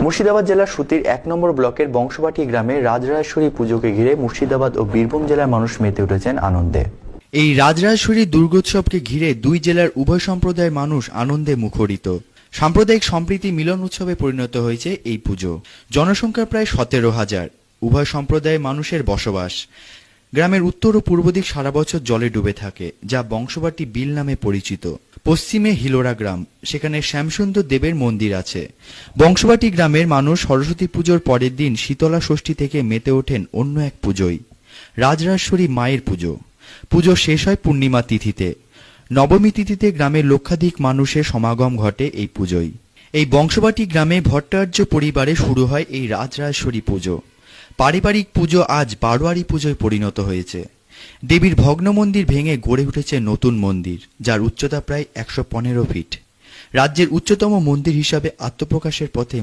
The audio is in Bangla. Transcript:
মুর্শিদাবাদ জেলার সুতির ১ নম্বর ব্লকের বংশবাটি গ্রামে রাজরাজেশ্বরী পুজোকে ঘিরে মুর্শিদাবাদ ও বীরভূম জেলার মানুষ মেতে উঠেছেন আনন্দে। এই রাজরাজেশ্বরী দুর্গোৎসবকে ঘিরে দুই জেলার উভয় সম্প্রদায়ের মানুষ আনন্দে মুখরিত। সাম্প্রদায়িক সম্প্রীতি মিলন উৎসবে পরিণত হয়েছে এই পুজো। জনসংখ্যা প্রায় ১৭,০০০। উভয় সম্প্রদায়ের মানুষের বসবাস। গ্রামের উত্তর ও পূর্ব দিক সারা বছর জলে ডুবে থাকে, যা বংশবাটি বিল নামে পরিচিত। পশ্চিমে হিলোরা গ্রাম, সেখানে শ্যামসুন্দর দেবের মন্দির আছে। বংশবাটি গ্রামের মানুষ সরস্বতী পুজোর পরের দিন শীতলা ষষ্ঠী থেকে মেতে ওঠেন অন্য এক পুজোয়, রাজরাজেশ্বরী মায়ের পুজো। পুজো শেষ হয় পূর্ণিমা তিথিতে। নবমী তিথিতে গ্রামের লক্ষাধিক মানুষের সমাগম ঘটে এই পুজোয়। এই বংশবাটি গ্রামে ভট্টাচার্য পরিবারে শুরু হয় এই রাজরাজেশ্বরী পুজো। পারিবারিক পুজো আজ বারোয়ারি পুজোয় পরিণত হয়েছে। দেবীর ভগ্ন মন্দির ভেঙে গড়ে উঠেছে নতুন মন্দির, যার উচ্চতা প্রায় ১১৫ ফিট। রাজ্যের উচ্চতম মন্দির হিসাবে আত্মপ্রকাশের পথে